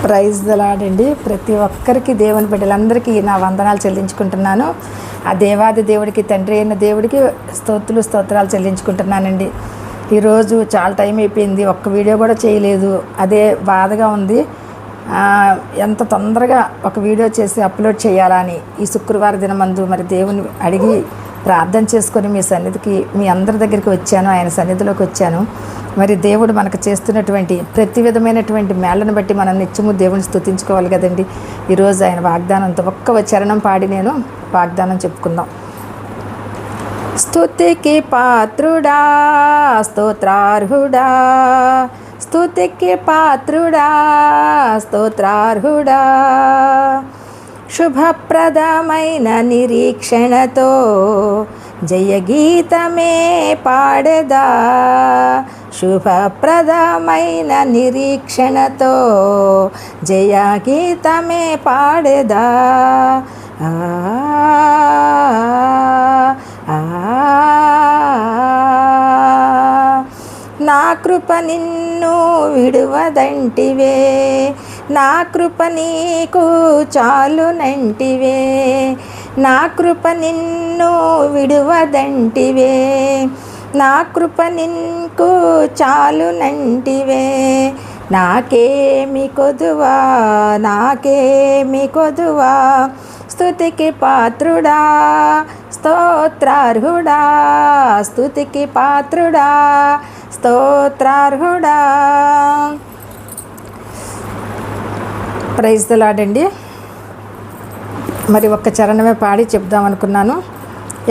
Praise the lord అండి. ప్రతి ఒక్కరికి దేవుని బిడ్డలందరికీ నా వందనాలు చెల్లించుకుంటున్నాను. ఆ దేవాది దేవుడికి, తండ్రి అయిన దేవుడికి స్తోత్రాలు చెల్లించుకుంటున్నానండి. ఈరోజు చాలా టైం అయిపోయింది, ఒక్క వీడియో కూడా చేయలేదు. అదే బాధగా ఉంది. ఎంత తొందరగా ఒక వీడియో చేసి అప్లోడ్ చేయాలా అని ఈ శుక్రవారం దినమందు మరి దేవుని అడిగి ప్రార్థన చేసుకొని మీ సన్నిధికి, మీ అందరి దగ్గరికి వచ్చాను, ఆయన సన్నిధిలోకి వచ్చాను. మరి దేవుడు మనకు చేస్తున్నటువంటి ప్రతి విధమైనటువంటి మేళ్లను బట్టి మనం నిత్యము దేవుని స్తుతించుకోవాలి కదండి. ఈరోజు ఆయన వాగ్దానంతో ఒక్క చరణం పాడి నేను వాగ్దానం చెప్పుకుందాం. స్తుతికి పాత్రుడా, స్తోత్రార్హుడా, స్తుతికి పాత్రుడా, స్తోత్రార్హుడా, శుభప్రదమైన నిరీక్షణతో జయగీతమే పాడదా, శుభప్రదమైన నిరీక్షణతో జయగీతమే పాడదా. నా కృప నిన్ను విడువదంటివే, నా కృప నీకు చాలునంటివే, నా కృప నిన్ను విడువదంటివే, నా కృప నీకు చాలునంటివే. నాకేమి కొదువా, నాకేమి కొదువా, స్తుతికి పాత్రుడా, స్తోత్రార్హుడా, స్తుతికి పాత్రుడా, స్తోత్రార్హుడా. ప్రైజ్ ద లార్డ్ అండి. మరి ఒక్క చరణమే పాడి చెప్దామనుకున్నాను.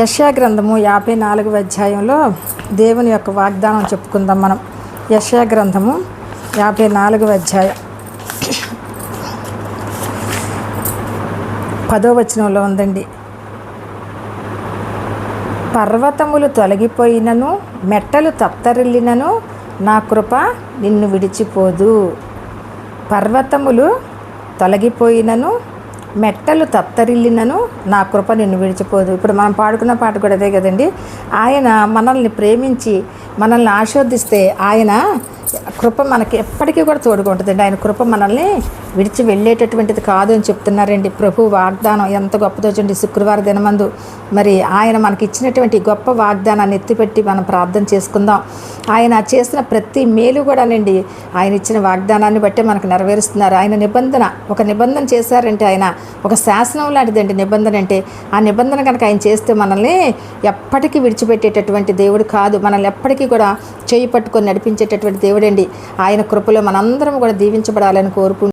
యెషయా గ్రంథము 54వ అధ్యాయంలో దేవుని యొక్క వాగ్దానం చెప్పుకుందాం మనం. యెషయా గ్రంథము 54వ అధ్యాయం 10వ వచనంలో ఉందండి. పర్వతములు తొలగిపోయినను, మెట్టలు తత్తరిల్లినను, నా కృప నిన్ను విడిచిపోదు. పర్వతములు తొలగిపోయినను, మెట్టలు తత్తరిల్లినను, నా కృప నిన్ను విడిచిపోదు. ఇప్పుడు మనం పాడుకున్న పాట కూడా అదే కదండి. ఆయన మనల్ని ప్రేమించి మనల్ని ఆశీర్వదిస్తే ఆయన కృప మనకి ఎప్పటికీ కూడా తోడుగా ఉంటుందండి. ఆయన కృప మనల్ని విడిచి వెళ్ళేటటువంటిది కాదు అని చెప్తున్నారండి. ప్రభు వాగ్దానం ఎంత గొప్పదో చూడండి. శుక్రవారం దినమందు మరి ఆయన మనకి ఇచ్చినటువంటి గొప్ప వాగ్దానాన్ని ఎత్తిపెట్టి మనం ప్రార్థన చేసుకుందాం. ఆయన చేసిన ప్రతి మేలు కూడానండి ఆయన ఇచ్చిన వాగ్దానాన్ని బట్టే మనకు నెరవేరుస్తున్నారు. ఆయన నిబంధన, ఒక నిబంధన చేశారంటే ఆయన ఒక శాసనం లాంటిదండి నిబంధన అంటే. ఆ నిబంధన కనుక ఆయన చేస్తే మనల్ని ఎప్పటికీ విడిచిపెట్టేటటువంటి దేవుడు కాదు, మనల్ని ఎప్పటికీ కూడా చేయి పట్టుకొని నడిపించేటటువంటి దేవుడండి. ఆయన కృపలో మనందరం కూడా దీవించబడాలని కోరుకుంటున్నాం.